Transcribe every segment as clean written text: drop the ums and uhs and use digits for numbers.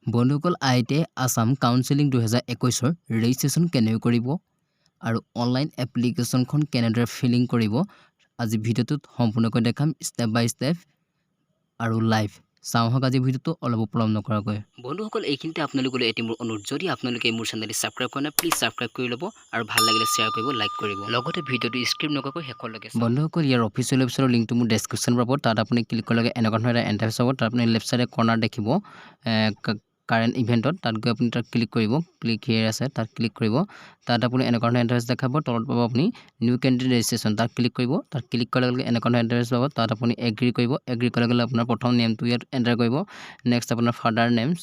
বন্ধুসকল ITI Assam Councelling 2021 registration কেনেকৈ কৰিব আৰু অনলাইন এপ্লিকেশ্যনখন কেনেদৰে ফিলিং কৰিব আজি ভিডিঅ'টোত সম্পূৰ্ণকৈ দেখাম ষ্টেপ বাই ষ্টেপ আৰু লাইভ চাওঁহক আজি ভিডিঅ'টো অলপ পলম নকৰাকৈ বন্ধুসকল এইখিনিতে আপোনালোকলৈ এটি মোৰ অনুৰোধ যদি আপোনালোকে মোৰ চেনেলটি সাবস্ক্ৰাইব কৰা নাই প্লিজ সাবস্ক্ৰাইব কৰি ল'ব আৰু ভাল লাগিলে শ্বেয়াৰ কৰিব লাইক কৰিব লগতে ভিডিঅ'টো স্ক্ৰিপ্ট নকৰাকৈ শেষলৈকে চাওক বন্ধুসকল ইয়াৰ অফিচিয়েল ৱেবছাইটৰ লিংকটো মোৰ ডেছক্ৰিপশ্যন পাব তাত আপুনি ক্লিক কৰিলে এনেকুৱা ধৰণৰ এটা ইণ্টাৰফেচ হ'ব তাত আপুনি লেফ্ট সাইডে কৰ্নাৰ দেখিব কাৰেণ্ট ইভেন্টত তাত গৈ আপুনি তাত ক্লিক কৰিব ক্লিক হিয়াৰ আছে তাত ক্লিক কৰিব তাত আপুনি এনেকুৱা ধৰণৰ ইণ্টাৰফেচ দেখাব তলত পাব আপুনি নিউ কেণ্ডিডেট ৰেজিষ্ট্ৰেশ্যন তাত ক্লিক কৰিব তাত ক্লিক কৰাৰ লগে এনেকুৱা ধৰণৰ ইণ্টাৰফেচ পাব তাত আপুনি এগ্ৰি কৰিব এগ্ৰি কৰাৰ লগে আপোনাৰ প্ৰথম নেমটো ইয়াত এণ্টাৰ কৰিব নেক্সট আপোনাৰ ফাদাৰ নেমছ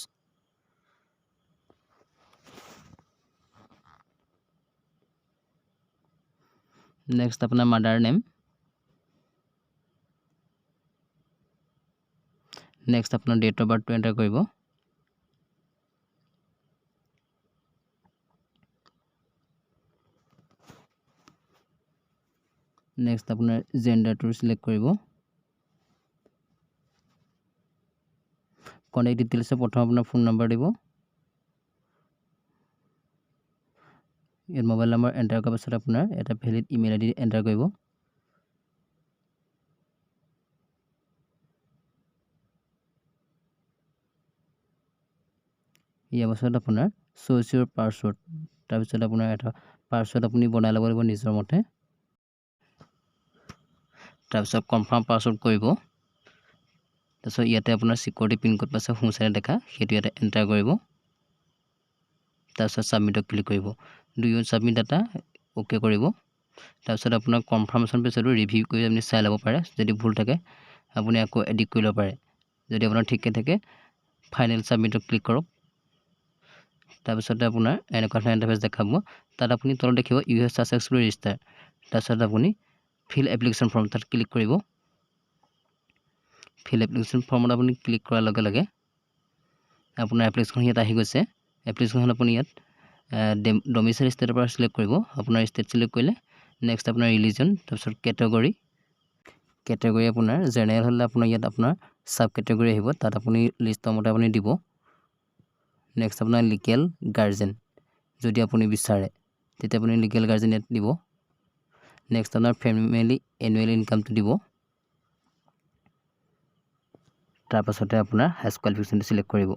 নেক্সট আপোনাৰ মাদাৰ নেম নেক্সট আপোনাৰ ডেট অফ বাৰ্থটো এণ্টাৰ কৰিব নেক্সট আপোনাৰ জেন্ডাৰটো সিলেক্ট কৰিব কন্টেক্ট ডিটেইলছ প্ৰথম আপোনাৰ ফোন নম্বৰ দিব ইয়াত মোবাইল নম্বৰ এণ্টাৰ কৰাৰ পাছত আপোনাৰ এটা ভ্যালিড ইমেইল আইডি এণ্টাৰ কৰিব ইয়াৰ পাছত আপোনাৰ চুজ ইউৰ পাছৱৰ্ড তাৰপিছত আপোনাৰ এটা পাছৱৰ্ড আপুনি বনাই ল'ব লাগিব নিজৰ মতে তাৰপিছত কনফাৰ্ম পাছৱৰ্ড কৰিব তাৰপিছত ইয়াতে আপোনাৰ সিকিউৰিটি পিন কোড পাছে সোঁ চাইডে দেখা সেইটো ইয়াতে এণ্টাৰ কৰিব তাৰপিছত সাবমিটত ক্লিক কৰিব do you submit data okay কৰিব তাৰপিছত আপোনাৰ কনফাৰ্মেশ্যন পেজটো ৰিভিউ কৰি আপুনি চাই ল'ব পাৰে যদি ভুল থাকে আপুনি আকৌ এডিট কৰি ল'ব পাৰে যদি আপোনাৰ ঠিকে থাকে ফাইনেল সাবমিটত ক্লিক কৰক তাৰপিছত আপোনাৰ এনেকুৱা ধৰণৰ ইণ্টাৰফেচ দেখাব তাত আপুনি তলত দেখিব ইউ হেভ সাকসেসফুলি ৰেজিষ্টাৰ তাৰপিছত আপুনি ফিল এপ্লিকেশ্যন ফৰ্ম তাত ক্লিক কৰিব ফিল এপ্লিকেশ্যন ফৰ্মত আপুনি ক্লিক কৰাৰ লগে লগে আপোনাৰ এপ্লিকেশ্যন ইয়াত আহি গৈছে এপ্লিকেশ্যনখন আপুনি ইয়াত ডমিচাইল ষ্টেটৰ পৰা সিলেক্ট কৰিব আপোনাৰ ষ্টেট সিলেক্ট কৰিলে নেক্সট আপোনাৰ ৰিলিজন তাৰপিছত কেটেগৰী আপোনাৰ জেনেৰেল হ'লে আপোনাৰ ইয়াত আপোনাৰ সাব কেটেগৰী আহিব তাত আপুনি লিষ্টৰ মতে আপুনি দিব নেক্সট আপোনাৰ লিগেল গাৰ্জেন যদি আপুনি বিচাৰে তেতিয়া আপুনি লিগেল গাৰ্জেন ইয়াত দিব নেক্সট আপোনাৰ ফেমিলি এনুৱেল ইনকামটো দিব তাৰপাছতে আপোনাৰ হাইস্ট কোৱালিফিকেশ্যনটো সিলেক্ট কৰিব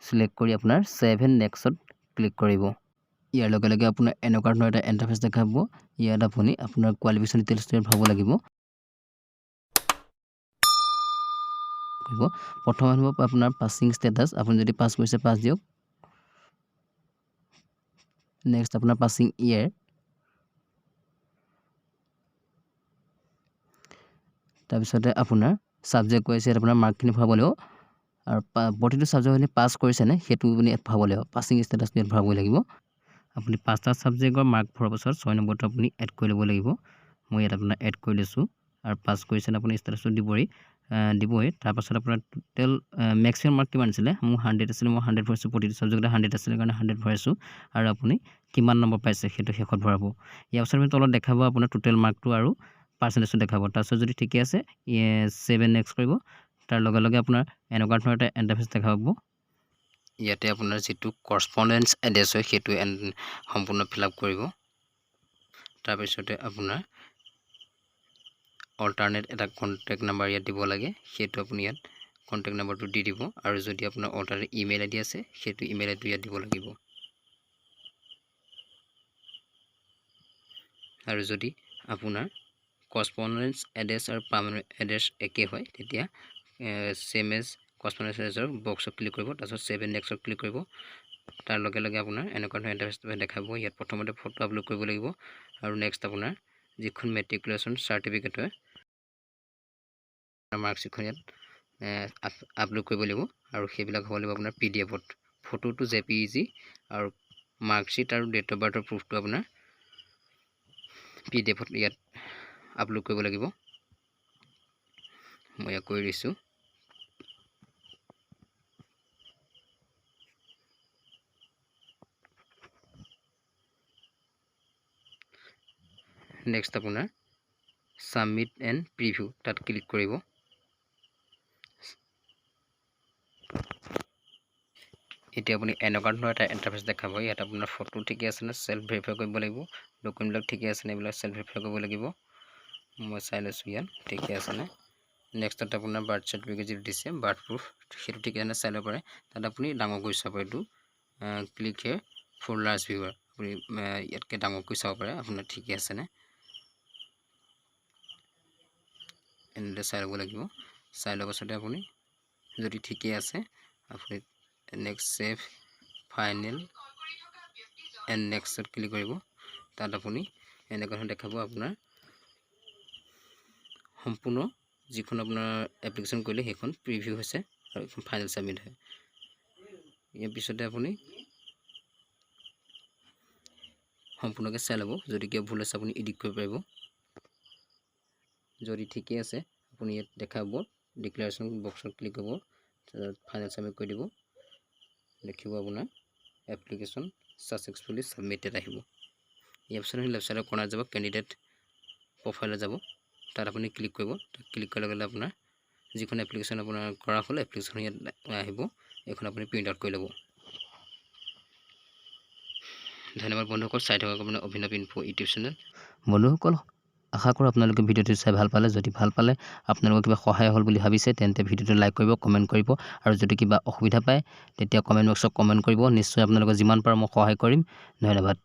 সিলেক্ট কৰি আপোনাৰ সেভ এণ্ড নেক্সটত ক্লিক কৰিব ইয়াৰ লগে লগে আপোনাৰ এনেকুৱা ধৰণৰ এটা ইণ্টাৰফেচ দেখাব ইয়াত আপুনি আপোনাৰ কোৱালিফিকেশ্যন ডিটেইলছটো ভৰাব লাগিব প্ৰথম আহিব আপোনাৰ পাছিং ষ্টেটাছ আপুনি যদি পাছ কৰিছে পাছ দিয়ক নেক্সট আপোনাৰ পাছিং ইয়েৰ তাৰপিছতে আপোনাৰ সাবজেক্ট কৈছে আপোনাৰ মাৰ্কখিনি ভৰাব লাগিব আৰু প্ৰতিটো সাবজেক্টখিনি পাছ কৰিছেনে সেইটো আপুনি ইয়াত ভৰাব লাগিব পাছিং ষ্টেটাছটো ইয়াত ভৰাব লাগিব আপুনি পাঁচটা সাবজেক্টৰ মাৰ্ক ভৰাৰ পাছত 6 নম্বৰটো আপুনি এড কৰি ল'ব লাগিব মই ইয়াত আপোনাৰ এড কৰি লৈছোঁ আৰু পাছ কৰিছেনে আপুনি ষ্টেটাছটো দিবই তাৰপাছত আপোনাৰ টোটেল মেক্সিমাম মাৰ্ক কিমান আছিলে মোৰ 100 আছিলে মই 100 ভৰাইছোঁ প্ৰতিটো সাবজেক্টতে 100 আছিলে কাৰণে 100 ভৰাইছোঁ আৰু আপুনি কিমান নম্বৰ পাইছে সেইটো শেষত ভৰাব ইয়াৰ পাছত আমি তলত দেখাব আপোনাৰ টোটেল মাৰ্কটো আৰু পাৰ্চেণ্টেজটো দেখাব তাৰপিছত যদি ঠিকে আছে 7 নেক্সট কৰিব তাৰ লগে লগে আপোনাৰ এনেকুৱা ধৰণৰ এটা ইণ্টাৰফেচ দেখাব ইয়াতে আপোনাৰ যেটো কৰস্পন্ডেন্স এড্ৰেছ হয় সেইটো সম্পূৰ্ণ ফিলআপ কৰিব তাৰপিছতে আপোনাৰ অল্টাৰনেট এটা কন্টেক্ট নাম্বাৰ ইয়াত দিব লাগে সেইটো আপুনি ইয়াত কন্টেক্ট নাম্বাৰটো দি দিব আৰু যদি আপোনাৰ অল্টাৰনেট ইমেইল আইডি আছে সেইটো ইমেইল আইডি ইয়াত দিব লাগিব আৰু যদি আপোনাৰ কৰস্পন্ডেন্স এড্ৰেছ আৰু পাৰ্মানেন্ট এড্ৰেছ একে হয় তেতিয়া সেম এজ কৰস্পন্ডেন্স এড্ৰেছৰ বক্সত ক্লিক কৰিব তাৰপিছত সেভ এণ্ড নেক্সটত ক্লিক কৰিব তাৰ লগে লগে আপোনাৰ এনেকুৱা ধৰণৰ ইণ্টাৰফেচটো দেখাব ইয়াত প্ৰথমতে ফটো আপলোড কৰিব লাগিব আৰু নেক্সট আপোনাৰ যিখন মেট্ৰিকুলেশ্যন চাৰ্টিফিকেট হয় মাৰ্কশ্বিটখন ইয়াত আপলোড কৰিব লাগিব আৰু সেইবিলাক হ'ব লাগিব আপোনাৰ পিডিএফত ফটোটো জেপিইজি আৰু মাৰ্কশ্বিট আৰু ডেট অফ বাৰ্থৰ প্ৰুফটো আপোনাৰ পিডিএফত ইয়াত আপলোড কৰিব লাগিব মই ইয়াক কৰি দিছোঁ নেক্সট আপোনাৰ সাবমিট এণ্ড প্ৰিভিউ তাত ক্লিক কৰিব এতিয়া আপুনি এনেকুৱা ধৰণৰ এটা ইণ্টাৰফেচ দেখাব। ইয়াত আপোনাৰ ফটো ঠিকে আছে নে সেলফ ভেৰিফাই কৰিব লাগিব, ডকুমেণ্টবিলাক ঠিকে আছে নে এইবিলাক সেলফ ভেৰিফাই কৰিব লাগিব। মই চাই লৈছোঁ ইয়াত ঠিকে আছে নে। নেক্সটত আপোনাৰ বাৰ্থ চাৰ্টিফিকেট যিটো দিছে বাৰ্থ প্ৰুফ সেইটো ঠিকে আছে চাই ল'ব পাৰে। তাত আপুনি ডাঙৰ কৰি চাব এইটো click here for large viewer, আপুনি ইয়াতকৈ ডাঙৰকৈ চাব পাৰে আপোনাৰ ঠিকে আছে নে। এনেদৰে চাই ল'ব লাগিব। চাই লোৱাৰ পাছতে আপুনি যদি ঠিকে আছে আপুনি নেক্সট ছেভ ফাইনেল এণ্ড নেক্সটত ক্লিক কৰিব। তাত আপুনি এনেকুৱা ধৰণৰ দেখাব আপোনাৰ সম্পূৰ্ণ যিখন আপোনাৰ এপ্লিকেশ্যন কৰিলে সেইখন প্ৰিভিউ হৈছে আৰু এখন ফাইনেল ছাবমিট হয়। ইয়াৰ পিছতে আপুনি সম্পূৰ্ণকৈ চাই ল'ব, যদি কিবা ভুল আছে আপুনি এডিট কৰিব পাৰিব। যদি ঠিকে আছে আপুনি ইয়াত দেখাব ডিক্লেৰেশ্যন বক্সত ক্লিক কৰিব, ফাইনেল ছাবমিট কৰি দিব। দেখিব আপোনাৰ এপ্লিকেশ্যন ছাকচেছফুলি ছাবমিটেড আহিব। ইয়াৰ পিছত লেফ্ট ছাইডৰ কৰ্নাৰত যাব, কেণ্ডিডেট প্ৰফাইলত যাব, তাত আপুনি ক্লিক কৰিব। ক্লিক কৰাৰ লগে লগে আপোনাৰ যিখন এপ্লিকেশ্যন আপোনাৰ কৰা হ'ল এপ্লিকেশ্যন ইয়াত আহিব, এইখন আপুনি প্ৰিণ্ট আউট কৰি ল'ব। ধন্যবাদ বন্ধুসকল, চাই থকা আপোনাৰ অভিনৱ ইনফো ইউটিউব চেনেল। বন্ধুসকল আশা কৰোঁ আপোনালোকে ভিডিঅ'টো চাই ভাল পালে। যদি ভাল পালে আপোনালোকৰ কিবা সহায় হ'ল বুলি ভাবিছে তেন্তে ভিডিঅ'টো লাইক কৰিব, কমেণ্ট কৰিব, আৰু যদি কিবা অসুবিধা পায় তেতিয়া কমেণ্ট বক্সত কমেণ্ট কৰিব। নিশ্চয় আপোনালোকক যিমান পাৰোঁ মই সহায় কৰিম। ধন্যবাদ।